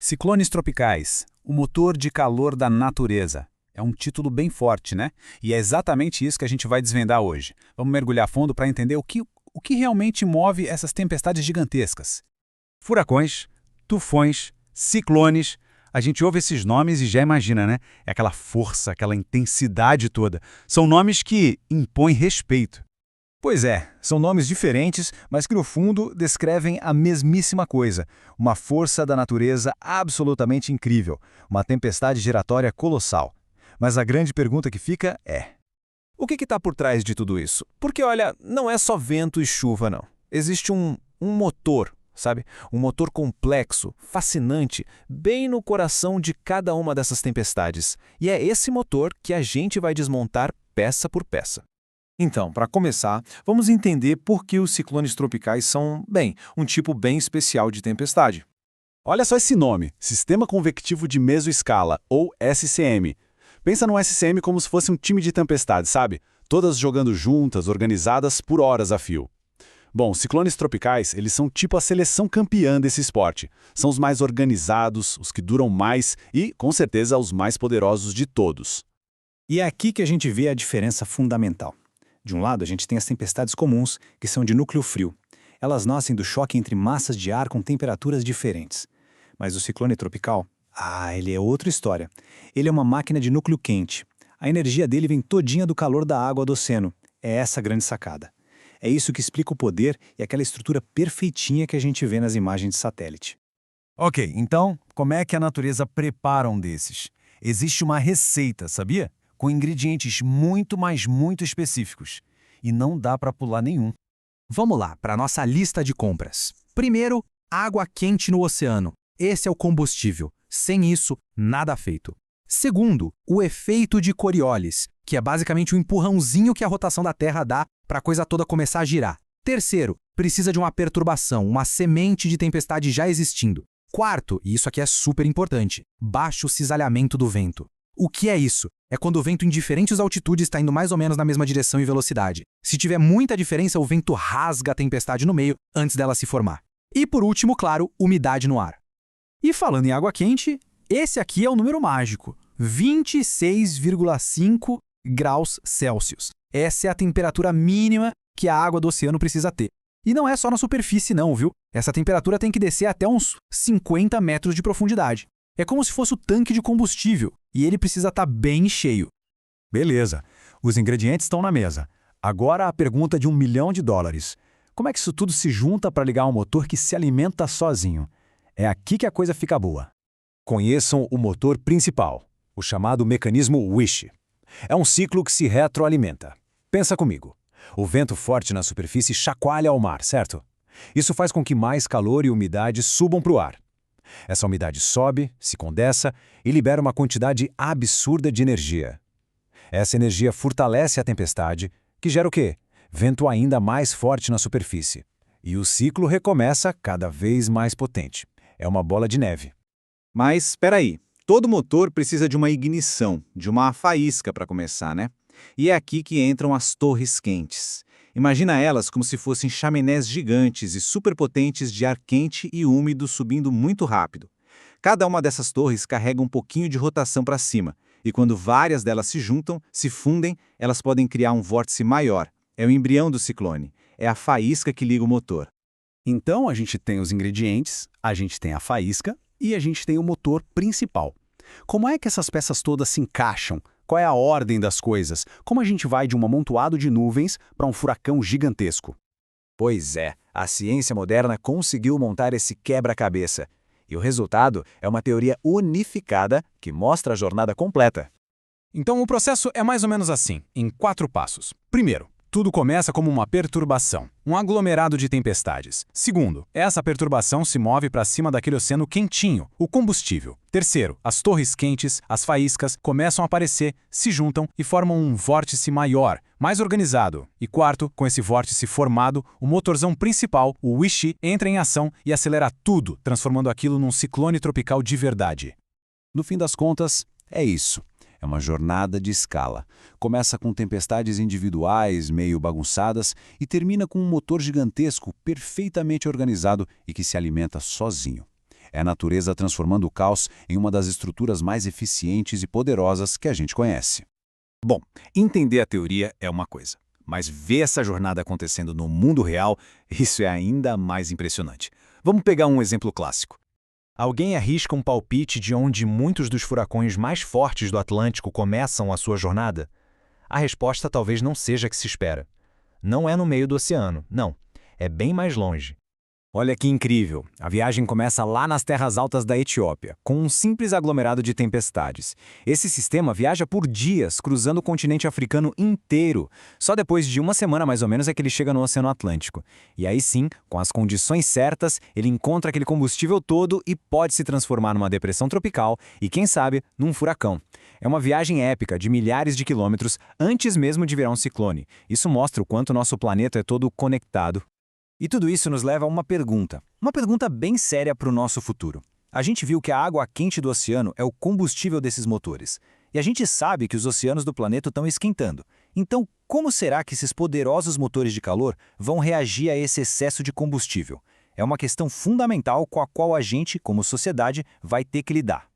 Ciclones tropicais, o motor de calor da natureza. É um título bem forte, né? E é exatamente isso que a gente vai desvendar hoje. Vamos mergulhar a fundo para entender o que realmente move essas tempestades gigantescas. Furacões, tufões, ciclones. A gente ouve esses nomes e já imagina, né? É aquela força, aquela intensidade toda. São nomes que impõem respeito. Pois é, são nomes diferentes, mas que no fundo descrevem a mesmíssima coisa. Uma força da natureza absolutamente incrível, uma tempestade giratória colossal. Mas a grande pergunta que fica é: o que está por trás de tudo isso? Porque, olha, não é só vento e chuva, não. Existe um motor, sabe? Um motor complexo, fascinante, bem no coração de cada uma dessas tempestades. E é esse motor que a gente vai desmontar peça por peça. Então, para começar, vamos entender por que os ciclones tropicais são, bem, um tipo bem especial de tempestade. Olha só esse nome, Sistema Convectivo de Mesoescala, ou SCM. Pensa no SCM como se fosse um time de tempestade, sabe? Todas jogando juntas, organizadas por horas a fio. Bom, ciclones tropicais, eles são tipo a seleção campeã desse esporte. São os mais organizados, os que duram mais e, com certeza, os mais poderosos de todos. E é aqui que a gente vê a diferença fundamental. De um lado, a gente tem as tempestades comuns, que são de núcleo frio. Elas nascem do choque entre massas de ar com temperaturas diferentes. Mas o ciclone tropical, ele é outra história. Ele é uma máquina de núcleo quente. A energia dele vem todinha do calor da água do oceano. É essa a grande sacada. É isso que explica o poder e aquela estrutura perfeitinha que a gente vê nas imagens de satélite. Ok, então, como é que a natureza prepara um desses? Existe uma receita, sabia? Com ingredientes muito, mas muito específicos. E não dá para pular nenhum. Vamos lá, para a nossa lista de compras. Primeiro, água quente no oceano. Esse é o combustível. Sem isso, nada feito. Segundo, o efeito de Coriolis, que é basicamente o empurrãozinho que a rotação da Terra dá para a coisa toda começar a girar. Terceiro, precisa de uma perturbação, uma semente de tempestade já existindo. Quarto, e isso aqui é super importante, baixo cisalhamento do vento. O que é isso? É quando o vento em diferentes altitudes está indo mais ou menos na mesma direção e velocidade. Se tiver muita diferença, o vento rasga a tempestade no meio antes dela se formar. E por último, claro, umidade no ar. E falando em água quente, esse aqui é o número mágico, 26,5 graus Celsius. Essa é a temperatura mínima que a água do oceano precisa ter. E não é só na superfície não, viu? Essa temperatura tem que descer até uns 50 metros de profundidade. É como se fosse o tanque de combustível, e ele precisa estar bem cheio. Beleza, os ingredientes estão na mesa. Agora a pergunta de $1 milhão. Como é que isso tudo se junta para ligar um motor que se alimenta sozinho? É aqui que a coisa fica boa. Conheçam o motor principal, o chamado mecanismo Wish. É um ciclo que se retroalimenta. Pensa comigo. O vento forte na superfície chacoalha ao mar, certo? Isso faz com que mais calor e umidade subam para o ar. Essa umidade sobe, se condensa e libera uma quantidade absurda de energia. Essa energia fortalece a tempestade, que gera o quê? Vento ainda mais forte na superfície. E o ciclo recomeça cada vez mais potente. É uma bola de neve. Mas, espera aí, todo motor precisa de uma ignição, de uma faísca para começar, né? E é aqui que entram as torres quentes. Imagina elas como se fossem chaminés gigantes e superpotentes de ar quente e úmido subindo muito rápido. Cada uma dessas torres carrega um pouquinho de rotação para cima, e quando várias delas se juntam, se fundem, elas podem criar um vórtice maior. É o embrião do ciclone, é a faísca que liga o motor. Então a gente tem os ingredientes, a gente tem a faísca e a gente tem o motor principal. Como é que essas peças todas se encaixam? Qual é a ordem das coisas? Como a gente vai de um amontoado de nuvens para um furacão gigantesco? Pois é, a ciência moderna conseguiu montar esse quebra-cabeça. E o resultado é uma teoria unificada que mostra a jornada completa. Então o processo é mais ou menos assim, em 4 passos. Primeiro, tudo começa como uma perturbação, um aglomerado de tempestades. Segundo, essa perturbação se move para cima daquele oceano quentinho, o combustível. Terceiro, as torres quentes, as faíscas, começam a aparecer, se juntam e formam um vórtice maior, mais organizado. E quarto, com esse vórtice formado, o motorzão principal, o Wish, entra em ação e acelera tudo, transformando aquilo num ciclone tropical de verdade. No fim das contas, é isso. É uma jornada de escala. Começa com tempestades individuais, meio bagunçadas, e termina com um motor gigantesco, perfeitamente organizado e que se alimenta sozinho. É a natureza transformando o caos em uma das estruturas mais eficientes e poderosas que a gente conhece. Bom, entender a teoria é uma coisa, mas ver essa jornada acontecendo no mundo real, isso é ainda mais impressionante. Vamos pegar um exemplo clássico. Alguém arrisca um palpite de onde muitos dos furacões mais fortes do Atlântico começam a sua jornada? A resposta talvez não seja a que se espera. Não é no meio do oceano, não. É bem mais longe. Olha que incrível! A viagem começa lá nas terras altas da Etiópia, com um simples aglomerado de tempestades. Esse sistema viaja por dias, cruzando o continente africano inteiro. Só depois de uma semana mais ou menos é que ele chega no Oceano Atlântico. E aí sim, com as condições certas, ele encontra aquele combustível todo e pode se transformar numa depressão tropical e, quem sabe, num furacão. É uma viagem épica de milhares de quilômetros antes mesmo de virar um ciclone. Isso mostra o quanto nosso planeta é todo conectado. E tudo isso nos leva a uma pergunta bem séria para o nosso futuro. A gente viu que a água quente do oceano é o combustível desses motores. E a gente sabe que os oceanos do planeta estão esquentando. Então, como será que esses poderosos motores de calor vão reagir a esse excesso de combustível? É uma questão fundamental com a qual a gente, como sociedade, vai ter que lidar.